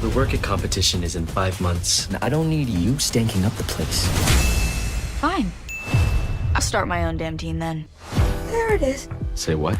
The work competition is in 5 months, and I don't need you stanking up the place. Fine. I'll start my own damn team then. There it is. Say what?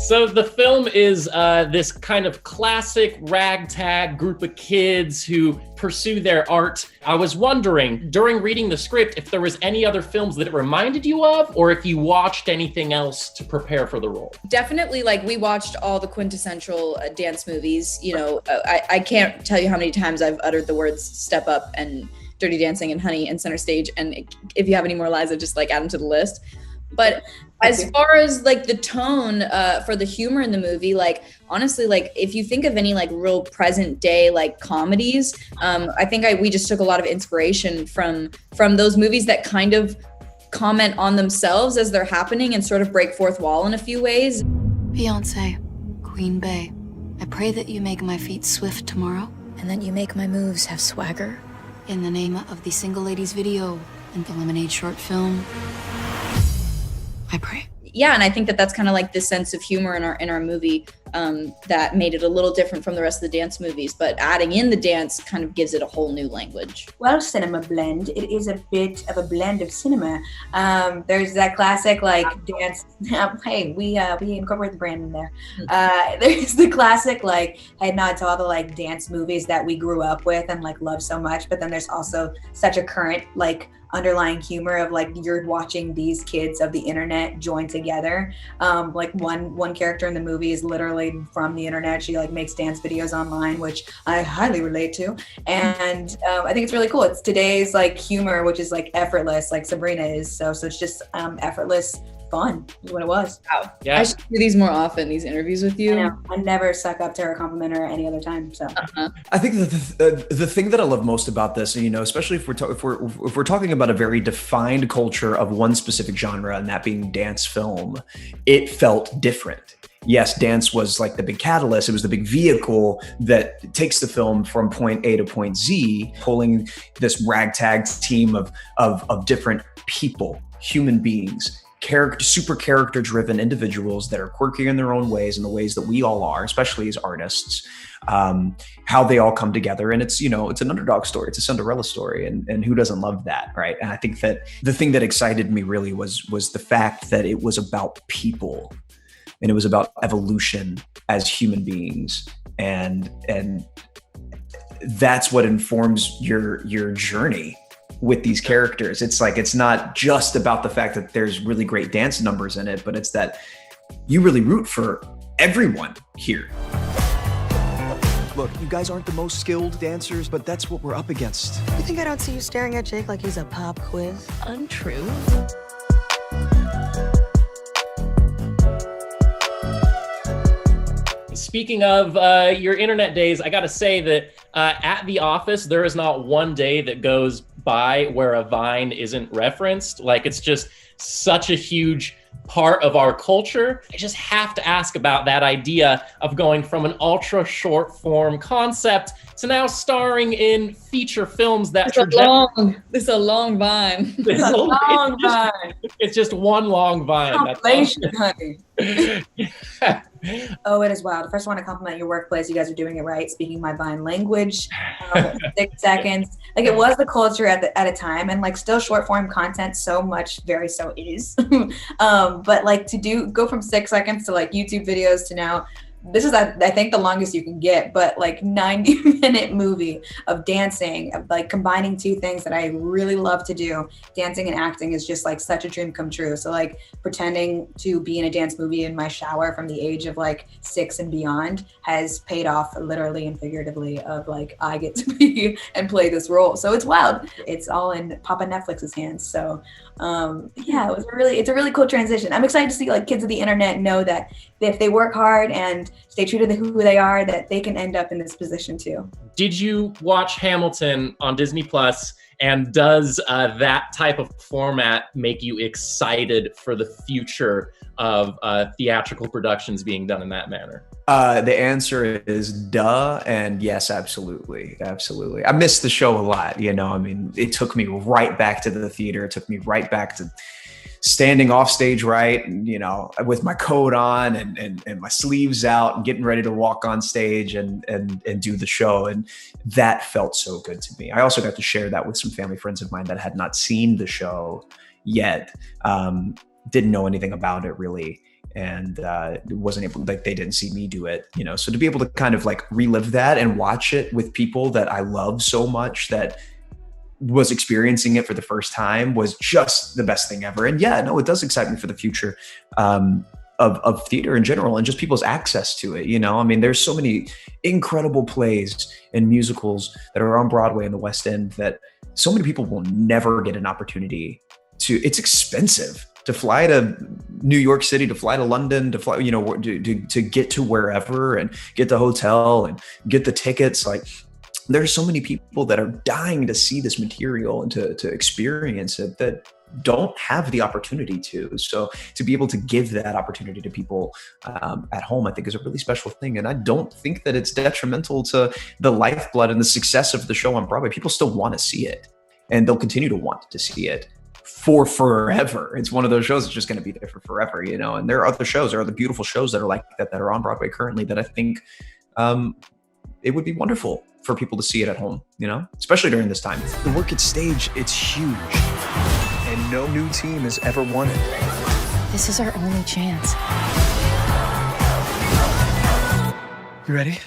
So the film is this kind of classic ragtag group of kids who pursue their art. I was wondering, during reading the script, if there was any other films that it reminded you of, or if you watched anything else to prepare for the role. Definitely, like, we watched all the quintessential dance movies. You know, I can't tell you how many times I've uttered the words Step Up and Dirty Dancing and Honey and Center Stage. And if you have any more, Liza, just like add them to the list. But as far as like the tone for the humor in the movie, like, honestly, like, if you think of any like real present day like comedies, I think we just took a lot of inspiration from those movies that kind of comment on themselves as they're happening and sort of break fourth wall in a few ways. Fiance, Queen Bey, I pray that you make my feet swift tomorrow, And that you make my moves have swagger. in the name of the Single Ladies video and the Lemonade short film. I pray. Yeah, and I think that that's kind of like the sense of humor in our movie that made it a little different from the rest of the dance movies. But adding in the dance kind of gives it a whole new language. Well, cinema blend. It is a bit of a blend of cinema. There's that classic like dance. Hey, we incorporate the brand in there. There's the classic like head nod to all the like dance movies that we grew up with and like love so much. But then there's also such a current like underlying humor of like you're watching these kids of the internet join together. Like one character in the movie is literally from the internet. She like makes dance videos online, which I highly relate to. And I think it's really cool. It's today's like humor, which is like effortless, like Sabrina is. So it's just effortless fun is what it was. Wow. Yeah. I should do these more often, these interviews with you. I know. I never suck up to her compliment or any other time. So I think that the thing that I love most about this, you know, especially if we're talking about a very defined culture of one specific genre, and that being dance film, it felt different. Yes, dance was like the big catalyst. It was the big vehicle that takes the film from point A to point Z, pulling this ragtag team of different people, human beings, super character driven individuals that are quirky in their own ways, in the ways that we all are, especially as artists, how they all come together. And it's, you know, it's an underdog story. It's a Cinderella story. And who doesn't love that, right? And I think that the thing that excited me really was the fact that it was about people and it was about evolution as human beings. And that's what informs your journey with these characters. It's like, it's not just about the fact that there's really great dance numbers in it, but it's that you really root for everyone here. Look, you guys aren't the most skilled dancers, but that's what we're up against. You think I don't see you staring at Jake like he's a pop quiz? Untrue. Speaking of your internet days, I got to say that at the office, there is not one day that goes by where a Vine isn't referenced. Like, it's just such a huge part of our culture. I just have to ask about that idea of going from an ultra short form concept to now starring in feature films that It's a long vine. It's just one long vine. compilation, honey. Oh, it is wild. First, I want to compliment your workplace. You guys are doing it right. Speaking my Vine language, 6 seconds. Like, it was the culture at a time, and like still short form content so much, very so is. But like to go from 6 seconds to like YouTube videos to now, this is I think the longest you can get, but like 90-minute movie of dancing, of like combining two things that I really love to do. Dancing and acting is just like such a dream come true. So like pretending to be in a dance movie in my shower from the age of like 6 and beyond has paid off literally and figuratively of like I get to be and play this role. So it's wild. It's all in Papa Netflix's hands. So yeah, it's a really cool transition. I'm excited to see like kids of the internet know that if they work hard and stay true to who they are, that they can end up in this position too. Did you watch Hamilton on Disney Plus? And does that type of format make you excited for the future of theatrical productions being done in that manner? The answer is duh, and yes, absolutely. I missed the show a lot, you know. I mean, it took me right back to the theater. It took me right back to standing off stage right, and with my coat on and my sleeves out and getting ready to walk on stage and do the show. And that felt so good to me. I also got to share that with some family friends of mine that had not seen the show yet, didn't know anything about it really, and wasn't able, like, they didn't see me do it, so to be able to kind of like relive that and watch it with people that I love so much that was experiencing it for the first time was just the best thing ever. And yeah, no, it does excite me for the future of theater in general and just people's access to it. I mean, there's so many incredible plays and musicals that are on Broadway in the West End that so many people will never get an opportunity to. It's expensive to fly to New York City, to fly to London, to fly, to get to wherever and get the hotel and get the tickets. Like, there's so many people that are dying to see this material and to experience it that don't have the opportunity to. So to be able to give that opportunity to people at home, I think is a really special thing. And I don't think that it's detrimental to the lifeblood and the success of the show on Broadway. People still want to see it, and they'll continue to want to see it for forever. It's one of those shows that's just going to be there for forever, and there are other shows, there are other beautiful shows that are like that are on Broadway currently that I think it would be wonderful for people to see it at home, especially during this time. The work at stage, it's huge. And no new team has ever won it. This is our only chance. You ready?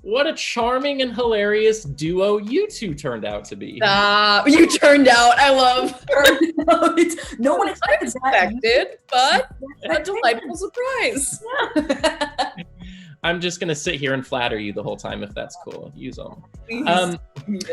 What a charming and hilarious duo you two turned out to be. You turned out. I love. No one expected that. But a delightful surprise. I'm just gonna sit here and flatter you the whole time if that's cool. Use them. Please.